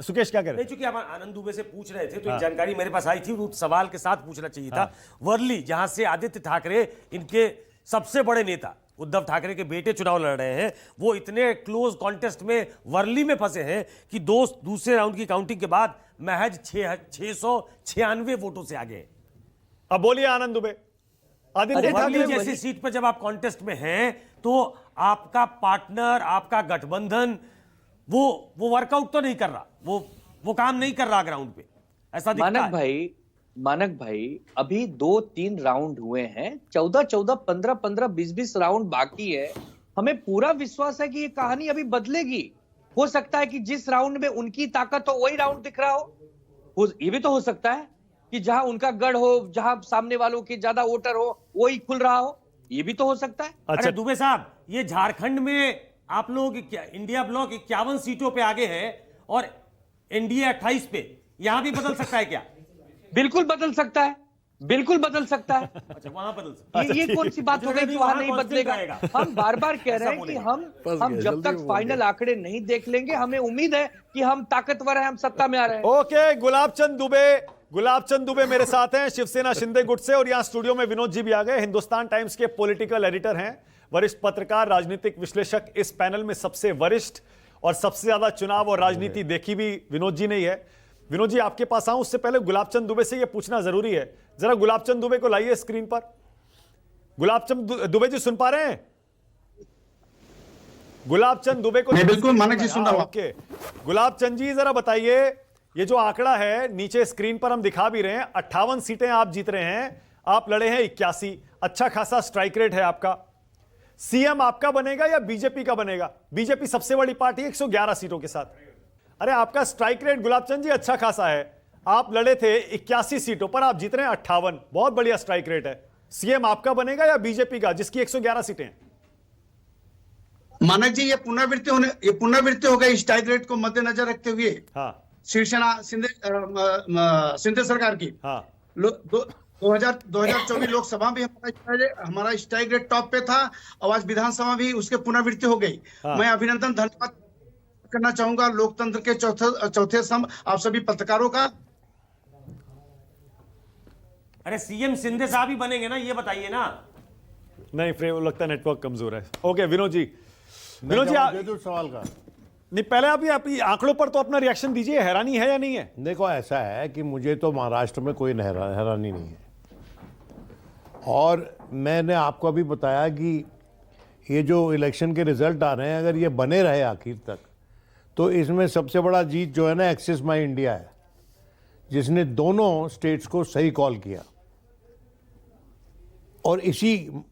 सुकेश क्या कह रहे नहीं, चूंकि आप आनंद दुबे से पूछ रहे थे तो एक जानकारी मेरे पास आई थी, वो सवाल के साथ पूछना चाहिए था। वर्ली, जहां से आदित्य ठाकरे, इनके सबसे बड़े नेता उद्धव ठाकरे के बेटे चुनाव लड़ रहे हैं, वो इतने क्लोज कॉन्टेस्ट में वर्ली में फंसे हैं कि दूसरे राउंड की काउंटिंग के बाद महज 696 वोटों से आगे हैं। अब बोलिए आनंद दुबे। आदित्य वर्ली ठाकरे जैसी सीट पर जब आप कॉन्टेस्ट में हैं तो आपका पार्टनर, आपका गठबंधन वो वर्कआउट तो नहीं कर रहा, वो काम नहीं कर रहा ग्राउंड पे, ऐसा दिखता है। मानक भाई अभी 2-3 राउंड हुए हैं, 14-14, 15-15, 20-20 राउंड बाकी है। हमें पूरा विश्वास है कि ये कहानी अभी बदलेगी। हो सकता है कि जिस राउंड में उनकी ताकत हो वही राउंड दिख रहा हो। ये भी तो हो सकता है कि जहां उनका गढ़ हो, जहां सामने वालों के ज्यादा वोटर हो, वही खुल रहा हो। ये भी तो हो सकता है। अरे दुबे साहब, ये झारखंड में आप लोग इंडिया ब्लॉक 51 सीटों पे आगे है और एनडीए 28 पे, यहां भी बदल सकता है क्या? बिल्कुल बदल सकता है, बिल्कुल बदल सकता है। अच्छा, वहां बदल सकता ये कौन सी बात हो गई कि वहां नहीं बदलेगा? हम बार बार कह रहे हैं कि हम जब तक फाइनल आंकड़े नहीं देख लेंगे, हमें उम्मीद है कि हम ताकतवर हैं, हम सत्ता में आ रहे हैं। ओके, गुलाबचंद दुबे मेरे साथ हैं, शिवसेना शिंदे गुट से, और यहां स्टूडियो में विनोद जी भी आ गए, हिंदुस्तान टाइम्स के पॉलिटिकल एडिटर हैं, वरिष्ठ पत्रकार, राजनीतिक विश्लेषक। इस पैनल में सबसे वरिष्ठ और सबसे ज्यादा चुनाव और राजनीति देखी भी विनोद जी ने ही है। विनोद जी, आपके पास आऊं उससे पहले गुलाबचंद दुबे से यह पूछना जरूरी है, जरा गुलाबचंद दुबे को लाइए स्क्रीन पर। गुलाबचंद दुबे जी सुन पा रहे हैं? गुलाबचंद दुबे को बिल्कुल मानक जी सुन रहा हूं। ओके, गुलाबचंद जी जरा बताइए, ये जो आंकड़ा है नीचे स्क्रीन पर हम दिखा भी रहे हैं, 58 सीटें आप जीत रहे हैं, आप लड़े हैं 81, अच्छा खासा स्ट्राइक रेट है आपका। सीएम आपका बनेगा या बीजेपी का बनेगा? बीजेपी सबसे बड़ी पार्टी 111 सीटों के साथ। अरे आपका स्ट्राइक रेट गुलाबचंद जी अच्छा खासा है, आप लड़े थे 81 सीटों पर, आप जीत रहे हैं 58, बहुत बढ़िया स्ट्राइक रेट है। सीएम आपका बनेगा या बीजेपी का, जिसकी 111 सीटें हैं? मानक जी, ये पुनरावृत्ति हो गई स्ट्राइक रेट को मद्देनजर रखते हुए। हाँ, शिवसेना शिंदे सरकार की। हाँ, 2024 लोकसभा भी हमारा स्ट्राइक रेट टॉप पे था, और आज विधानसभा भी उसके पुनरावृत्ति हो गई। हाँ। मैं अभिनंदन धन्यवाद करना चाहूंगा लोकतंत्र के चौथे स्तंभ आप सभी पत्रकारों का। अरे सीएम शिंदे साहब ही बनेंगे ना, ये बताइए ना। नहीं, फ्रेम लगता है नेटवर्क कमजोर है। ओके विनोद जी, आप सवाल का नहीं, पहले आप आंकड़ों पर तो अपना रिएक्शन दीजिए, हैरानी है या नहीं है? देखो, ऐसा है कि मुझे तो महाराष्ट्र में कोई हैरानी नहीं है, और मैंने आपको अभी बताया कि ये जो इलेक्शन के रिजल्ट आ रहे हैं, अगर ये बने रहे आखिर तक, तो इसमें सबसे बड़ा जीत जो है ना, एक्सिस माई इंडिया है, जिसने दोनों स्टेट्स को सही कॉल किया। और इसी